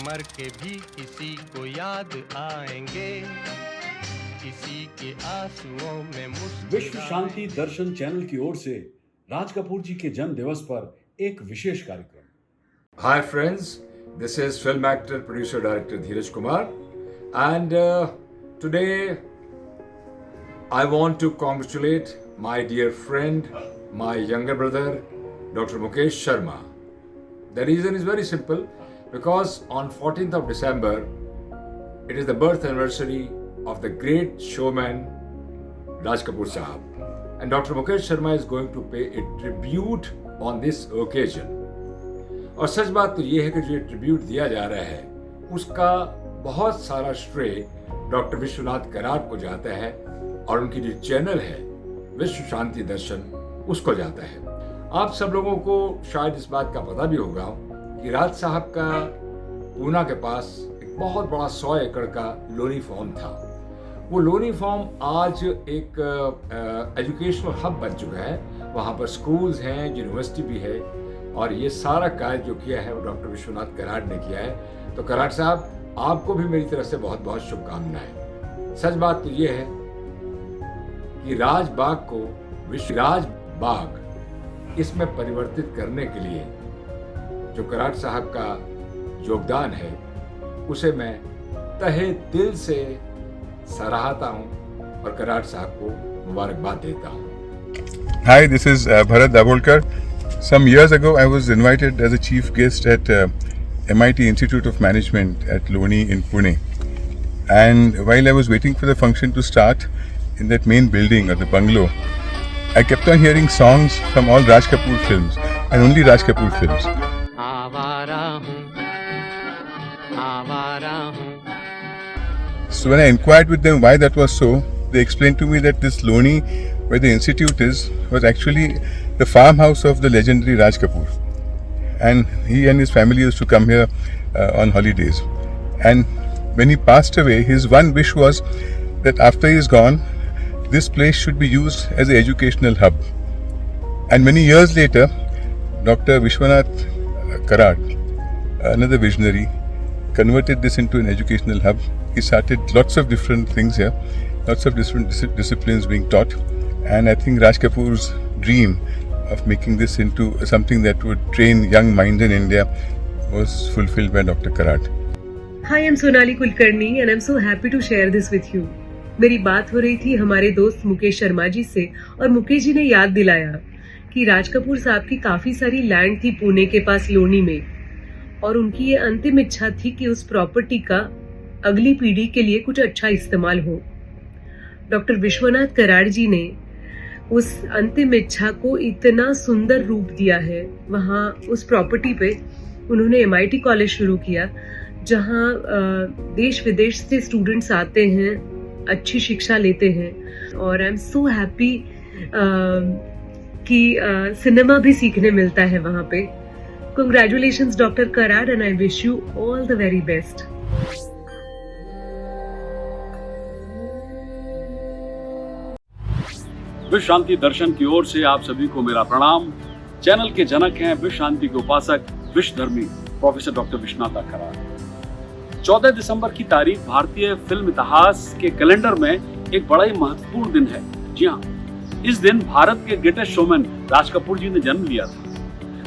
मर के भी किसी को याद आएंगे, किसी के आंसुओं में विश्व शांति दर्शन चैनल की ओर से राज कपूर जी के जन्म दिवस पर एक विशेष कार्यक्रम। Hi friends, this is film actor, producer, director Dheeraj Kumar, and today I want to congratulate my dear friend, my younger brother, Dr. Mukesh Sharma. The reason is very simple, because on 14th of December, it is the birth anniversary of the great showman Raj Kapoor Sahab, and Dr. Mukesh Sharma is going to pay a tribute on this occasion. और सच बात तो ये है कि जो ये tribute दिया जा रहा है उसका बहुत सारा श्रेय डॉक्टर विश्वनाथ कराड को जाता है, और उनकी जो चैनल है विश्व शांति दर्शन उसको जाता है। आप सब लोगों को शायद इस बात का पता भी होगा कि राज साहब का पूना के पास एक बहुत बड़ा 100 एकड़ का लोनी फार्म था। वो लोनी फार्म आज एक एजुकेशनल हब बन चुका है। वहाँ पर स्कूल्स हैं, यूनिवर्सिटी भी है, और ये सारा कार्य जो किया है वो डॉक्टर विश्वनाथ कराड ने किया है। तो कराड साहब, आपको भी मेरी तरफ से बहुत बहुत शुभकामनाएं। सच बात तो ये है कि राजबाग को विश्व राजबाग इसमें परिवर्तित करने के लिए जो कराड साहब का योगदान है उसे मैं तहे दिल से सराहता हूं और कराड साहब को मुबारकबाद देता हूं। Hi, this is Bharat Dabholkar. Some years ago, I was invited as a chief guest at MIT Institute of Management at Loni in Pune. And while I was waiting for the function to start in that main building or the bungalow, I kept on hearing songs from all Raj Kapoor films and only Raj Kapoor films. So when I inquired with them why that was so, they explained to me that this Loni, where the institute is, was actually the farmhouse of the legendary Raj Kapoor. And he and his family used to come here on holidays. And when he passed away, his one wish was that after he is gone, this place should be used as an educational hub. And many years later, Dr. Vishwanath Karad, another visionary, converted this into an educational hub. He started lots of different things here, lots of different disciplines being taught. And I think Raj Kapoor's dream of making this into something that would train young minds in India was fulfilled by Dr. Karad. Hi, I'm Sonali Kulkarni and I'm so happy to share this with you. मेरी बात हो रही थी हमारे दोस्त मुकेश शर्मा जी से, और मुकेश जी ने याद दिलाया कि राज कपूर साहब की काफी सारी लैंड थी पुणे के पास लोनी में, और उनकी ये अंतिम इच्छा थी कि उस प्रॉपर्टी का अगली पीढ़ी के लिए कुछ अच्छा इस्तेमाल हो। डॉक्टर विश्वनाथ कराड जी ने उस अंतिम इच्छा को इतना सुंदर रूप दिया है। वहाँ उस प्रॉपर्टी पे उन्होंने MIT कॉलेज शुरू किया, जहाँ देश विदेश से स्टूडेंट्स आते हैं, अच्छी शिक्षा लेते हैं, और आई एम सो हैप्पी कि सिनेमा भी सीखने मिलता है वहाँ पे। Congratulations doctor Karad and I wish you all the very best. विश्व शांति दर्शन की ओर से आप सभी को मेरा प्रणाम। चैनल के जनक हैं विश्व शांति के उपासक विश्वधर्मी प्रोफेसर डॉक्टर विश्वनाथ कराड। 14 दिसंबर की तारीख भारतीय फिल्म इतिहास के कैलेंडर में एक बड़ा ही महत्वपूर्ण दिन है। जी हाँ, इस दिन भारत के ग्रेटेस्ट शोमैन राज कपूर जी ने जन्म लिया था।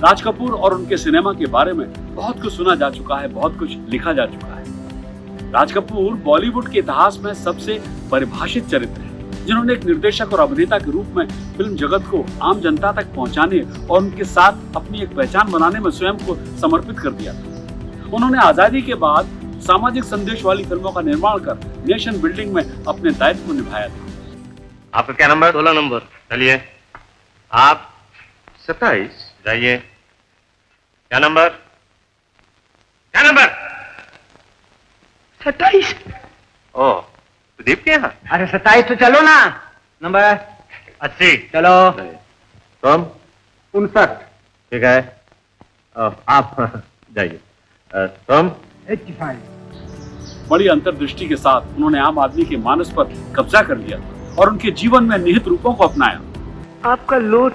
राज कपूर और उनके सिनेमा के बारे में बहुत कुछ सुना जा चुका है, बहुत कुछ लिखा जा चुका है। राज कपूर बॉलीवुड के इतिहास में सबसे परिभाषित चरित्र है, जिन्होंने एक निर्देशक और अभिनेता के रूप में फिल्म जगत को आम जनता तक पहुंचाने और उनके साथ अपनी एक पहचान बनाने में स्वयं को समर्पित कर दिया था। उन्होंने आजादी के बाद सामाजिक संदेश वाली फिल्मों का निर्माण कर नेशन बिल्डिंग में अपने दायित्व को निभाया था। आपका क्या नंबर? 16 नंबर। चलिए आप 27 जाइए। क्या नंबर? क्या नंबर? 27। ओ, प्रदीप के यहाँ? अरे 27 तो चलो ना। नंबर 80 चलो। तुम? 59। ठीक है, आप जाइए। तुम? 85। बड़ी अंतर्दृष्टि के साथ उन्होंने आम आदमी के मानस पर कब्जा कर लिया और उनके जीवन में निहित रूपों को अपनाया। आपका लोन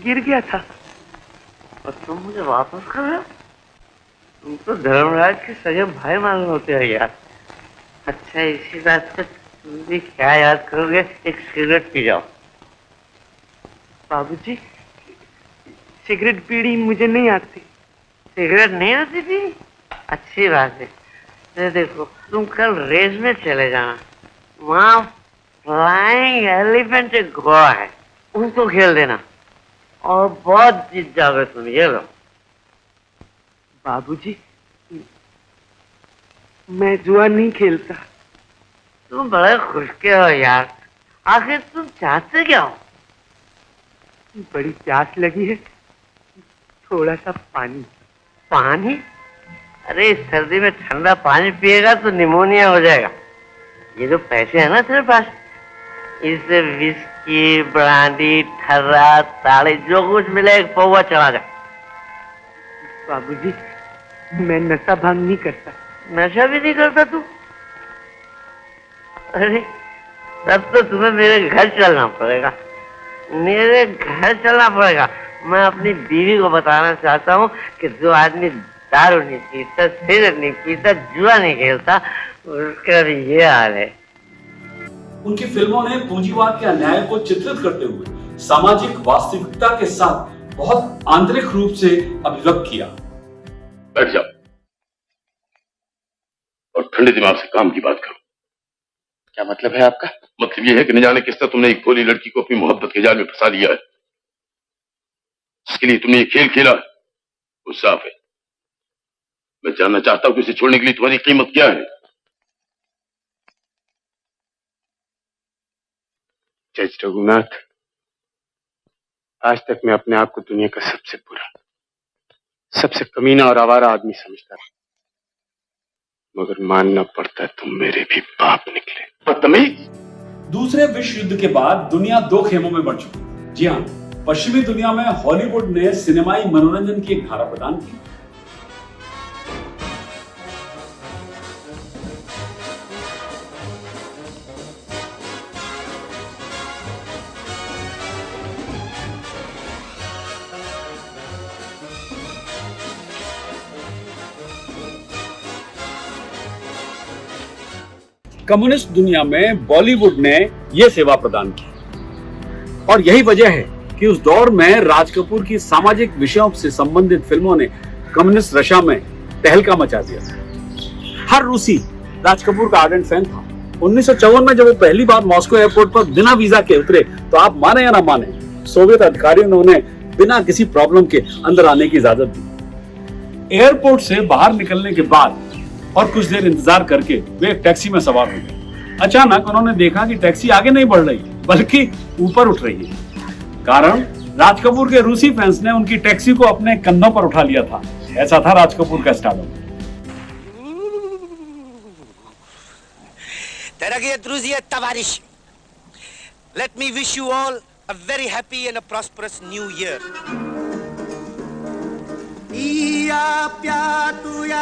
गिर गया था और तुम मुझे वापस कर रहे हो? तुम तो धर्मराज के सगे भाई मालूम होते हो यार। अच्छा इसी बात पे तुम भी क्या याद करोगे, एक सिगरेट पी जाओ। बाबूजी, सिगरेट बीड़ी मुझे नहीं आती। सिगरेट नहीं आती थी? अच्छी बात है। ये देखो तुम कल रेस में चले जाना, वहाँ फ्लाइंग एलिफेंट एक घोड़ा है, उनको खेल देना और बहुत जीत जाओगे तुम। ये लो। बाबूजी, मैं जुआ नहीं खेलता। तुम बड़े खुश के हो यार, आखिर तुम चाहते क्या हो? बड़ी प्यास लगी है, थोड़ा सा पानी। पानी? अरे इस सर्दी में ठंडा पानी पिएगा तो निमोनिया हो जाएगा। ये जो पैसे है ना तेरे पास, इससे विस्की, ब्रांडी, ठर्रा, ताड़ी जो कुछ मिले एक पौवा चढ़ा जा। बाबूजी, मैं नशा भांग नहीं करता। नशा भी नहीं करता तू? अरे तब तो तुम्हें मेरे घर चलना पड़ेगा, मेरे घर चलना पड़ेगा। मैं अपनी बीवी को बताना चाहता हूँ कि जो आदमी दारू नहीं पीता, सिगरेट नहीं पीता, जुआ नहीं खेलता, उसका भी ये हाल है। उनकी फिल्मों ने पूंजीवाद के अन्याय को चित्रित करते हुए सामाजिक वास्तविकता के साथ बहुत आंतरिक रूप से अभिव्यक्त किया। बैठ जाओ और ठंडे दिमाग से काम की बात करो। क्या मतलब है आपका? मतलब यह है कि न जाने किस तरह तुमने एक भोली लड़की को अपनी मोहब्बत के जाल में फंसा लिया है। इसके लिए तुमने ये खेल खेला, वो साफ है। मैं जानना चाहता हूं कि इसे छोड़ने के लिए तुम्हारी कीमत क्या है। जज रघुनाथ, आज तक मैं अपने आप को दुनिया का सबसे बुरा, सबसे कमीना और आवारा आदमी समझता था, मगर मानना पड़ता है तुम मेरे भी बाप निकले। बदतमीज। दूसरे विश्व युद्ध के बाद दुनिया दो खेमों में बढ़ चुकी। जी हाँ, पश्चिमी दुनिया में हॉलीवुड ने सिनेमाई मनोरंजन की एक धारा प्रदान की। कम्युनिस्ट दुनिया में बॉलीवुड ने यह सेवा प्रदान की और यही वजह है कि उस दौर में राज कपूर की सामाजिक विषयों से संबंधित फिल्मों ने कम्युनिस्ट रशिया में तहलका मचा दिया। हर रूसी राज कपूर का आर्डेंट फैन था। 1954 में जब वो पहली बार मॉस्को एयरपोर्ट पर बिना वीजा के उतरे तो आप माने या ना माने, सोवियत अधिकारियों ने उन्हें बिना किसी प्रॉब्लम के अंदर आने की इजाजत दी। एयरपोर्ट से बाहर निकलने के बाद और कुछ देर इंतजार करके वे एक टैक्सी में सवार हो गए। अचानक उन्होंने देखा कि टैक्सी आगे नहीं बढ़ रही बल्कि ऊपर उठ रही है। कारण राज कपूर के रूसी फैंस ने उनकी टैक्सी को अपने कंधों पर उठा लिया था। ऐसा था राज कपूर का stardom. Дорогие друзья, товарищи, let me wish you all a very happy and a prosperous new year. I опятуя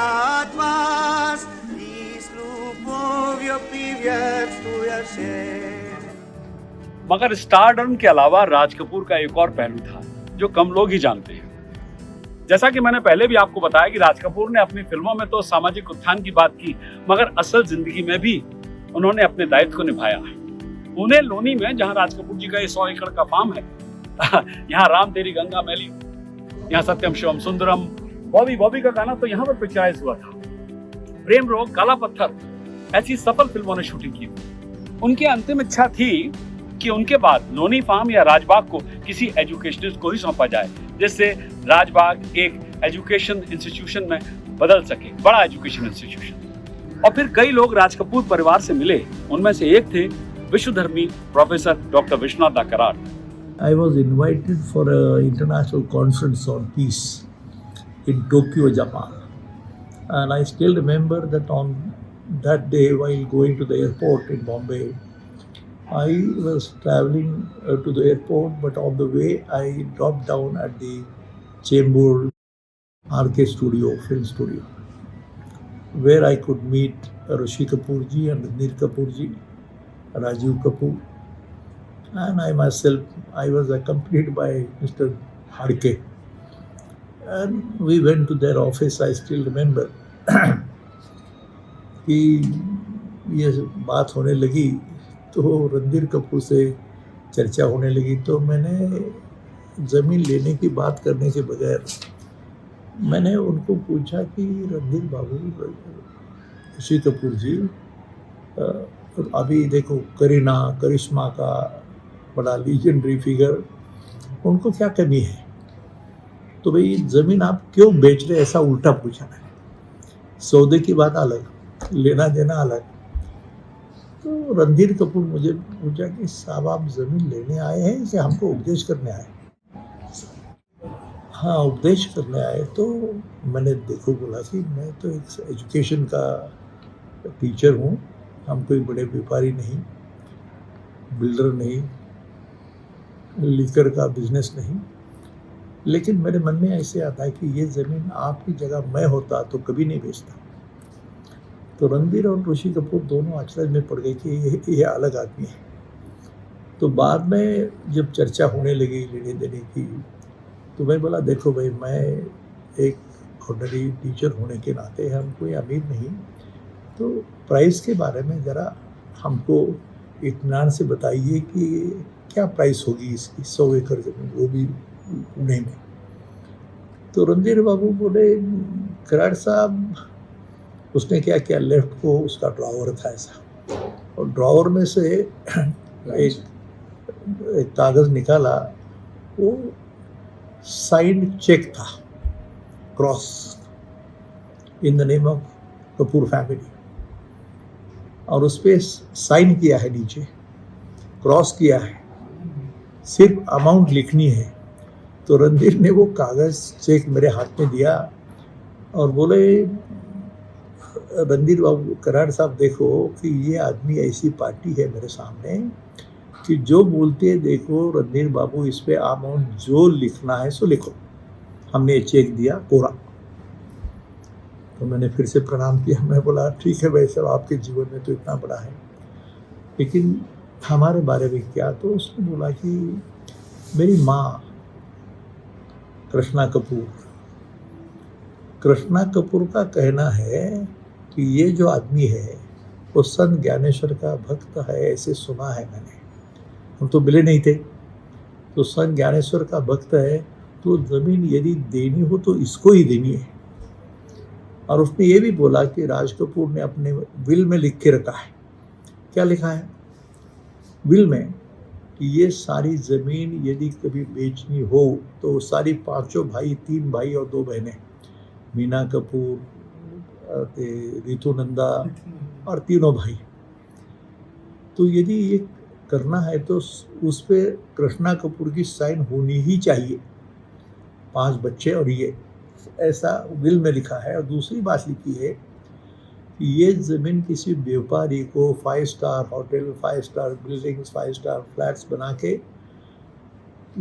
от вас, и с любовью приветствую всех. मगर स्टारडम के अलावा राज कपूर का एक और पहलू था जो कम लोग ही जानते हैं। जैसा कि मैंने पहले भी आपको बताया कि राज कपूर ने अपनी फिल्मों में तो सामाजिक उत्थान की बात की, मगर असल जिंदगी में भी उन्होंने अपने दायित्व को निभाया। पुणे लोनी में जहां राज कपूर जी का 100 एकड़ का फार्म है, यहाँ राम तेरी गंगा मैली, यहाँ सत्यम शिवम सुंदरम, बॉबी का गाना तो यहाँ पर पिक्चराइज हुआ था। प्रेम रोग, काला पत्थर, ऐसी सफल फिल्मों ने शूटिंग की। उनकी अंतिम इच्छा थी कि उनके बाद लोनी फार्म या राजबाग को किसी एजुकेशनिस्ट को ही सौंपा जाए, जिससे राजबाग एक एजुकेशन इंस्टीट्यूशन में बदल सके, बड़ा एजुकेशन इंस्टीट्यूशन। और फिर कई लोग राज कपूर परिवार से मिले। उनमें से एक थे विश्वधर्मी प्रोफेसर डॉक्टर विश्वनाथ दा करार। I was invited for an international conference on peace in Tokyo, Japan. And I still remember that on that day while going to the airport in Bombay, I was traveling to the airport, but on the way I dropped down at the Chembur RK studio, film studio, where I could meet Rishi Kapoor ji and Ranbir Kapoor ji, Rajiv Kapoor. And I myself, I was accompanied by Mr. Hadke. And we went to their office, I still remember. कि ये बात होने लगी तो रणधीर कपूर से चर्चा होने लगी, तो मैंने ज़मीन लेने की बात करने के बगैर मैंने उनको पूछा कि रणधीर बाबू, ऋषि कपूर जी, अभी देखो करिश्मा का बड़ा लीजेंडरी फिगर, उनको क्या कमी है, तो भाई ज़मीन आप क्यों बेच रहे, ऐसा उल्टा पूछा है। सौदे की बात अलग, लेना देना अलग। तो रणधीर कपूर मुझे पूछा कि साहब आप ज़मीन लेने आए हैं या हमको उपदेश करने आए? हाँ, उपदेश करने आए। तो मैंने देखो बोला कि मैं तो एक एजुकेशन का टीचर हूँ, हम कोई बड़े व्यापारी नहीं, बिल्डर नहीं, लिकर का बिजनेस नहीं, लेकिन मेरे मन में ऐसे आता है कि ये ज़मीन आपकी जगह मैं होता तो कभी नहीं बेचता। तो रणधीर और ऋषि कपूर दोनों आश्चर्य में पड़ गए कि ये अलग आदमी है। तो बाद में जब चर्चा होने लगी लेने देने की, तो मैं बोला देखो भाई, मैं एक ऑर्डिनरी टीचर होने के नाते हम कोई अमीर नहीं, तो प्राइस के बारे में ज़रा हमको इत्मीनान से बताइए कि क्या प्राइस होगी इसकी, 100 एकड़ ज़मीन, वो भी पुणे में। तो रणधीर बाबू बोले, कराड़ साहब, उसने क्या किया, लेफ्ट को उसका ड्रॉवर था ऐसा, और ड्रॉवर में से एक कागज़ निकाला, वो साइंड चेक था, cross in the name of Kapoor family, और उस पर साइन किया है, नीचे क्रॉस किया है, सिर्फ अमाउंट लिखनी है। तो रणधीर ने वो कागज़ चेक मेरे हाथ में दिया और बोले, रणधीर बाबू, कराड़ साहब, देखो कि ये आदमी ऐसी पार्टी है मेरे सामने कि जो बोलते हैं, देखो रणधीर बाबू, इस पे अमाउंट जो लिखना है सो लिखो। हमने चेक दिया कोरा। तो मैंने फिर से प्रणाम किया। मैं बोला, ठीक है भाई साहब, आपके जीवन में तो इतना बड़ा है, लेकिन हमारे बारे में क्या? तो उसने बोला कि मेरी माँ कृष्णा कपूर का कहना है कि ये जो आदमी है वो संत ज्ञानेश्वर का भक्त है, ऐसे सुना है मैंने। हम तो मिले नहीं थे। तो संत ज्ञानेश्वर का भक्त है, तो ज़मीन यदि देनी हो तो इसको ही देनी है। और उसने ये भी बोला कि राज कपूर ने अपने विल में लिख के रखा है। क्या लिखा है विल में? कि ये सारी ज़मीन यदि कभी बेचनी हो तो सारी पांचों भाई, 3 भाई और 2 बहनें, मीना कपूर, रितु नंदा और तीनों भाई, तो यदि ये करना है तो उस पर कृष्णा कपूर की साइन होनी ही चाहिए। 5 बच्चे और ये, ऐसा विल में लिखा है। और दूसरी बात लिखी है कि ये ज़मीन किसी व्यापारी को 5 star hotel, 5 star buildings, 5 star flats बना के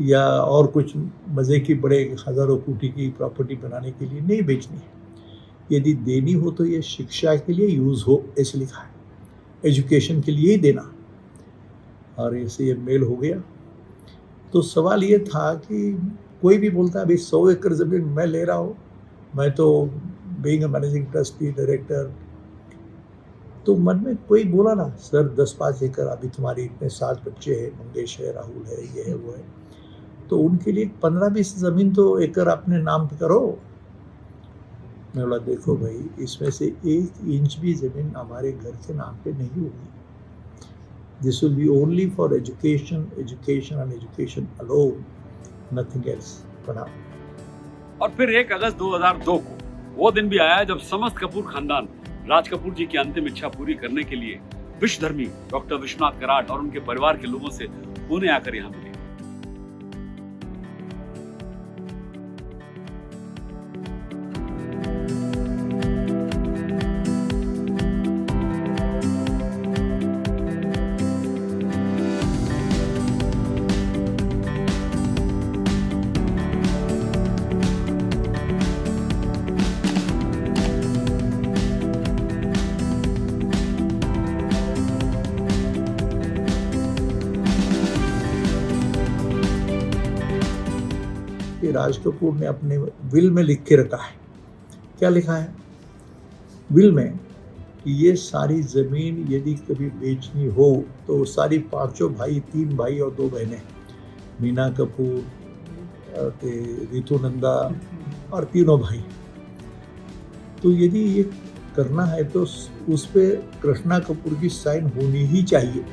या और कुछ मज़े की बड़े हज़ारों कोटी की प्रॉपर्टी बनाने के लिए नहीं बेचनी है। यदि देनी हो तो ये शिक्षा के लिए यूज़ हो, ऐसे लिखा है, एजुकेशन के लिए ही देना। और ऐसे ये मेल हो गया। तो सवाल ये था कि कोई भी बोलता है अभी 100 एकड़ ज़मीन मैं ले रहा हूँ, मैं तो being a managing trustee, director, तो मन में कोई बोला ना, सर 10-5 एकड़, अभी तुम्हारी इतने 7 बच्चे हैं, मंगेश है, राहुल है, ये है, वो है, तो उनके लिए 15-20 ज़मीन तो एकड़ अपने नाम पे करो। मैं बोला, देखो भाई, इसमें से 1 इंच भी ज़मीन हमारे घर के नाम पे नहीं होगी। This will be only for education and education alone, nothing else. प्रणाम। और फिर 1 अगस्त 2002 को वो दिन भी आया जब समस्त कपूर खानदान राज कपूर जी की अंतिम इच्छा पूरी करने के लिए विश्वधर्मी डॉक्टर विश्वनाथ कराट और उनके परिवार के लोगों से पुणे आकर यहाँ मिले। कि राज कपूर ने अपने विल में लिख के रखा है। क्या लिखा है विल में? कि ये सारी ज़मीन यदि कभी बेचनी हो तो सारी पांचों भाई, 3 भाई और 2 बहनें, मीना कपूर, रितु नंदा और तीनों भाई, तो यदि ये करना है तो उस पे कृष्णा कपूर की साइन होनी ही चाहिए।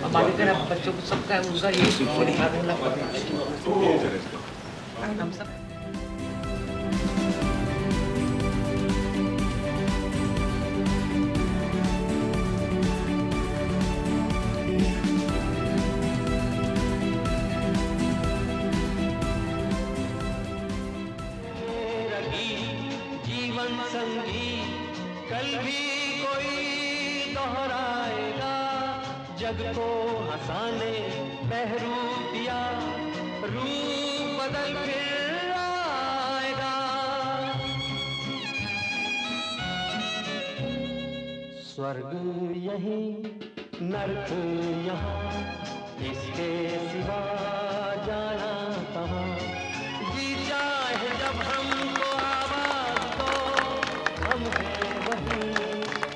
अब आगे कर बच्चों को सबका उनका ये हम सब जीवन संगी कल भी कोई दोहराएगा, जग को हंसाने बहरूप दिया रूप बदल फिर आएगा। स्वर्ग यहीं नर्क यहाँ, इसके सिवा जाना कहाँ। जी चाहे जब हमको आवाज दो, हम हैं वहीं,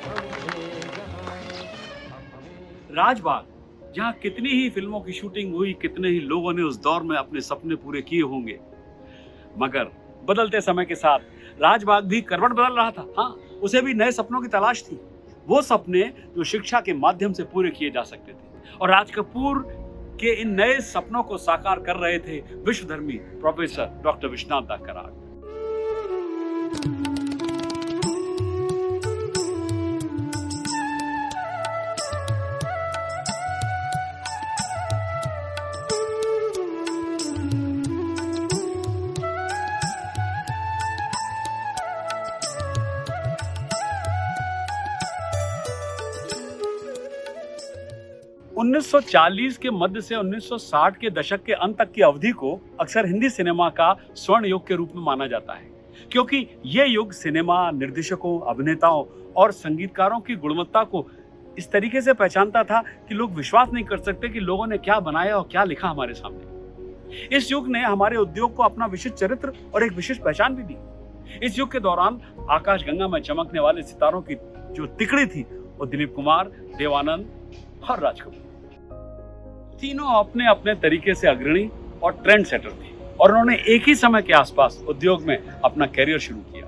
हम थे जहाँ। राजबाग, जहां कितनी ही फिल्मों की शूटिंग हुई, कितने ही लोगों ने उस दौर में अपने सपने पूरे किए होंगे, मगर बदलते समय के साथ राजबाग भी करवट बदल रहा था। हाँ, उसे भी नए सपनों की तलाश थी, वो सपने जो शिक्षा के माध्यम से पूरे किए जा सकते थे। और राज कपूर के इन नए सपनों को साकार कर रहे थे विश्वधर्मी प्रोफेसर डॉक्टर विश्वनाथ दा कराड़। 1940 के मध्य से 1960 के दशक के अंत तक की अवधि को अक्सर हिंदी सिनेमा का स्वर्ण युग के रूप में माना जाता है, क्योंकि यह युग सिनेमा निर्देशकों, अभिनेताओं और संगीतकारों की गुणवत्ता को इस तरीके से पहचानता था कि लोग विश्वास नहीं कर सकते कि लोगों ने क्या बनाया और क्या लिखा हमारे सामने। इस युग ने हमारे उद्योग को अपना विशिष्ट चरित्र और एक विशिष्ट पहचान भी दी। इस युग के दौरान आकाशगंगा में चमकने वाले सितारों की जो तिकड़ी थी वो दिलीप कुमार, देवानंद और राज कपूर। तीनों अपने अपने तरीके से अग्रणी और ट्रेंड सेटर थे और उन्होंने एक ही समय के आसपास उद्योग में अपना कैरियर शुरू किया।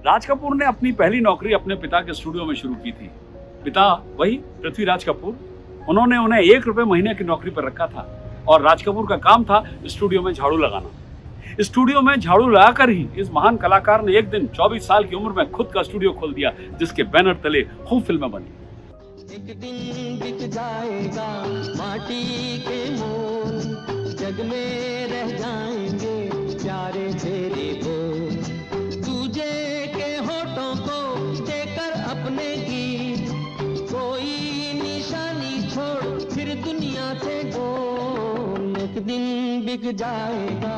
राज कपूर ने अपनी पहली नौकरी अपने पिता के स्टूडियो में शुरू की थी। पिता वही पृथ्वीराज कपूर, उन्होंने उन्हें 1 रुपए महीने की नौकरी पर रखा था और राज कपूर का काम था स्टूडियो में झाड़ू लगाना। स्टूडियो में झाड़ू लगाकर ही इस महान कलाकार ने एक दिन 24 साल की उम्र में खुद का स्टूडियो खोल दिया, जिसके बैनर तले खूब फिल्में बनी। एक दिन बिक जाएगा माटी के मोल, जग में रह जाएंगे प्यारे तेरे बोल। तुझे के होठों को देकर अपने गीत, कोई निशानी छोड़ फिर दुनिया से बोल। एक दिन बिक जाएगा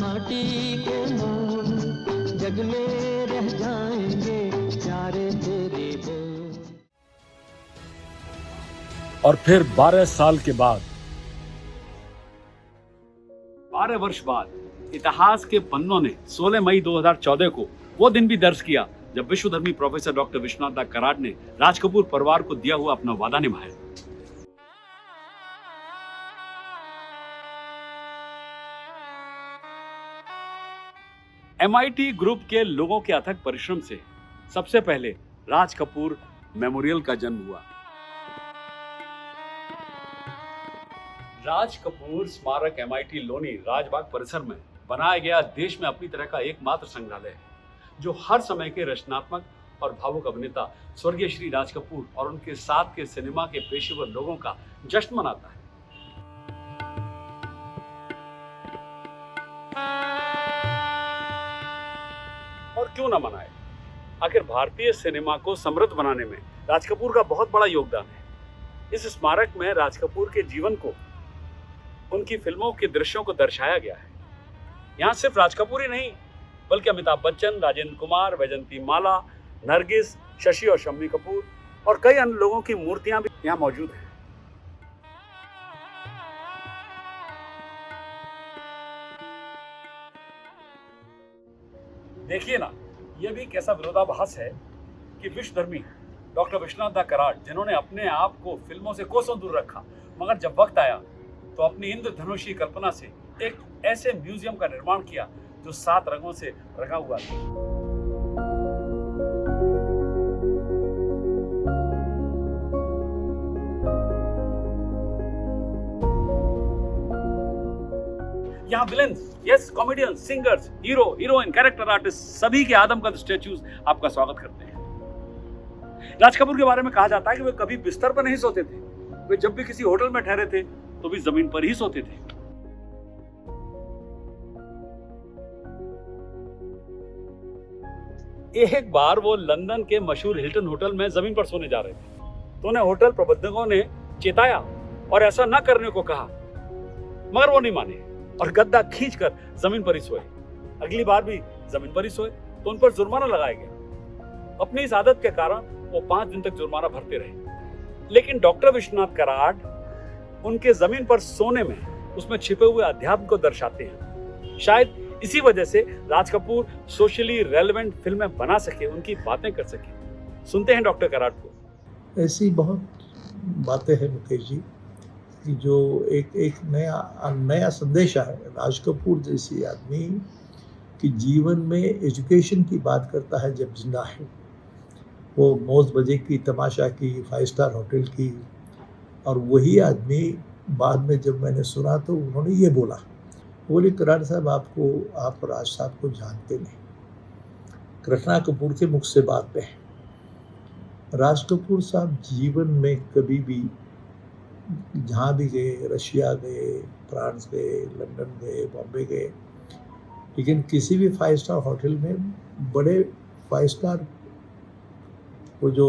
माटी के मोल, जग में रह जाएंगे प्यारे तेरे बोल। और फिर 12 साल के बाद, 12 वर्ष बाद इतिहास के पन्नों ने 16 मई 2014 को वो दिन भी दर्ज किया जब विश्वधर्मी प्रोफेसर डॉक्टर विश्वनाथ दा कराड़ ने राज कपूर परिवार को दिया हुआ अपना वादा निभाया। MIT ग्रुप के लोगों के अथक परिश्रम से सबसे पहले राज कपूर मेमोरियल का जन्म हुआ। राज कपूर स्मारक MIT लोनी राजबाग परिसर में बनाया गया देश में अपनी तरह का एकमात्र संग्रहालय है, जो हर समय के रचनात्मक और भावुक अभिनेता स्वर्गीय श्री राज कपूर और उनके साथ के सिनेमा के पेशेवर लोगों का जश्न मनाता है। क्यों न मनाए। आखिर भारतीय सिनेमा को समृद्ध बनाने में राज कपूर का बहुत बड़ा योगदान है। इस स्मारक में राज कपूर के जीवन को, उनकी फिल्मों के दृश्यों को दर्शाया गया है। यहाँ सिर्फ राज कपूर ही नहीं, बल्कि अमिताभ बच्चन, राजेंद्र कुमार, वैजंती माला, नरगिस, शशि और शम्मी कपूर और कई अन्य लोगों की मूर्तियां भी यहाँ मौजूद हैं। देखिए ना, यह भी कैसा विरोधाभास है कि विश्वधर्मी डॉक्टर विश्वनाथ दा कराड, जिन्होंने अपने आप को फिल्मों से कोसों दूर रखा, मगर जब वक्त आया तो अपनी इंद्रधनुषी कल्पना से एक ऐसे म्यूजियम का निर्माण किया जो 7 रंगों से रंगा हुआ था। यहाँ villains, yes, comedians, singers, hero, heroine, character artist, सभी के आदमकद स्टैच्यूज आपका स्वागत करते हैं। राज कपूर के बारे में कहा जाता है कि वे कभी बिस्तर पर नहीं सोते थे। वे जब भी किसी होटल में ठहरे थे तो भी जमीन पर ही सोते थे। एक बार वो लंदन के मशहूर हिल्टन होटल में जमीन पर सोने जा रहे थे तो उन्हें होटल प्रबंधकों ने चेताया और ऐसा न करने को कहा, मगर वो नहीं माने और गद्दा खींचकर जमीन पर ही सोए। अगली बार भी जमीन पर ही सोए तो उन पर जुर्माना लगाया गया। अपनी इस आदत के कारण वो 5 दिन तक जुर्माना भरते रहे। लेकिन डॉक्टर विश्वनाथ कराड उनके जमीन पर सोने में उसमें छिपे हुए अध्यात्म को दर्शाते हैं। शायद इसी वजह से राज कपूर सोशली रेलेवेंट फिल्में बना सके, उनकी बातें कर सके। सुनते हैं डॉक्टर कराड को। ऐसी बहुत बातें हैं मुकेश जी कि जो एक नया संदेश है। राज कपूर जैसी आदमी कि जीवन में एजुकेशन की बात करता है जब जिंदा है। वो मौज बजे की, तमाशा की, 5 स्टार होटल की, और वही आदमी बाद में जब मैंने सुना तो उन्होंने ये बोले कराड साहब आप राज साहब को जानते नहीं। कृष्णा कपूर के मुख से बात पे है। राज कपूर साहब जीवन में कभी भी जहाँ भी गए, रशिया गए, फ्रांस गए, लंदन गए, बॉम्बे गए, लेकिन किसी भी 5 स्टार होटल में बड़े 5 स्टार वो जो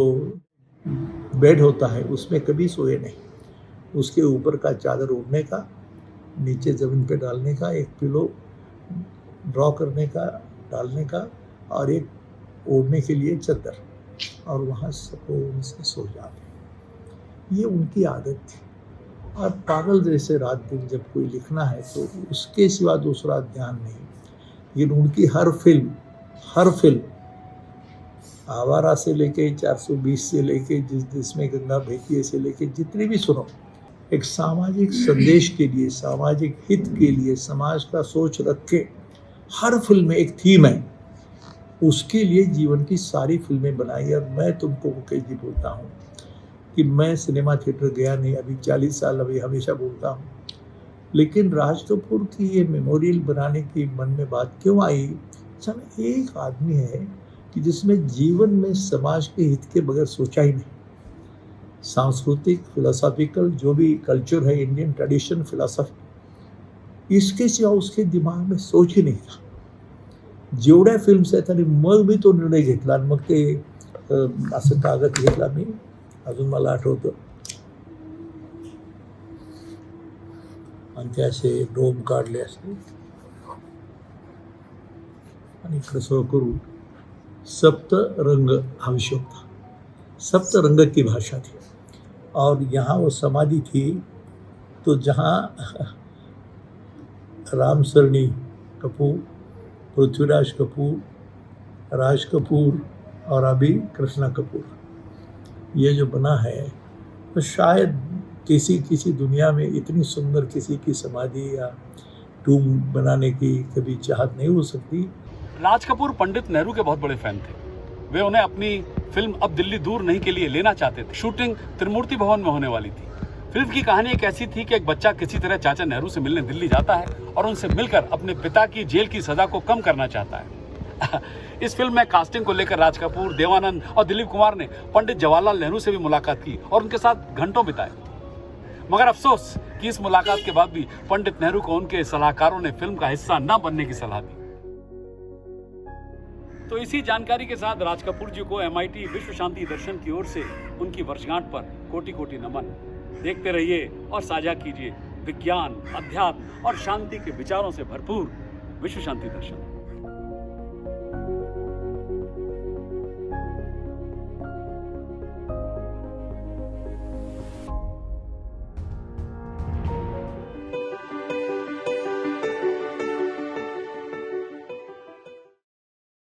बेड होता है उसमें कभी सोए नहीं। उसके ऊपर का चादर ओढ़ने का, नीचे ज़मीन पे डालने का, एक पिलो ड्रॉ करने का, डालने का, और एक ओढ़ने के लिए चादर, और वहाँ सुकून से सो जाते। ये उनकी आदत थी। और पागल जैसे रात दिन जब कोई लिखना है तो उसके सिवा दूसरा ध्यान नहीं। लेकिन उनकी हर फिल्म आवारा से लेके 420 से लेके जिसमें गंगा बहती है से लेके जितनी भी सुनो, एक सामाजिक संदेश के लिए, सामाजिक हित के लिए, समाज का सोच रख के हर फिल्म में एक थीम है। उसके लिए जीवन की सारी फिल्में बनाई। और मैं तुमको मुकेश जी बोलता हूँ कि मैं सिनेमा थिएटर गया नहीं, अभी 40 साल, अभी हमेशा बोलता हूँ, लेकिन राज कपूर की ये मेमोरियल बनाने की मन में बात क्यों आई? चल, एक आदमी है कि जिसमें जीवन में समाज के हित के बगैर सोचा ही नहीं। सांस्कृतिक, फिलोसॉफिकल जो भी कल्चर है, इंडियन ट्रेडिशन, फिलॉसफी, इसके सिवा उसके दिमाग में सोच ही नाही था। जेवढ्या फिल्म्स आहेत आणि मग मी तो निर्णय घेतला आणि मग ते असं कागद घेतला मी, अजून मला आठवतं, आणि ते असे डोम काढले असे आणि कसं करून सप्त रंग हा विषय होता। सप्त रंग की भाषा थी और यहाँ वो समाधि थी, तो जहाँ राम सरनी कपूर, पृथ्वीराज कपूर, राज कपूर और अभी कृष्णा कपूर, ये जो बना है तो शायद किसी दुनिया में इतनी सुंदर किसी की समाधि या टूम बनाने की कभी चाहत नहीं हो सकती। राज कपूर पंडित नेहरू के बहुत बड़े फैन थे। वे उन्हें अपनी फिल्म अब दिल्ली दूर नहीं के लिए लेना चाहते थे। शूटिंग त्रिमूर्ति भवन में होने वाली थी। फिल्म की कहानी एक ऐसी थी कि एक बच्चा किसी तरह चाचा नेहरू से मिलने दिल्ली जाता है और उनसे मिलकर अपने पिता की जेल की सजा को कम करना चाहता है। इस फिल्म में कास्टिंग को लेकर राज कपूर, देवानंद और दिलीप कुमार ने पंडित जवाहरलाल नेहरू से भी मुलाकात की और उनके साथ घंटों बिताए। मगर अफसोस कि इस मुलाकात के बाद भी पंडित नेहरू को उनके सलाहकारों ने फिल्म का हिस्सा न बनने की सलाह दी। तो इसी जानकारी के साथ राज कपूर जी को MIT विश्व शांति दर्शन की ओर से उनकी वर्षगांठ पर कोटि कोटि नमन। देखते रहिए और साझा कीजिए विज्ञान, अध्यात्म और शांति के विचारों से भरपूर विश्व शांति दर्शन।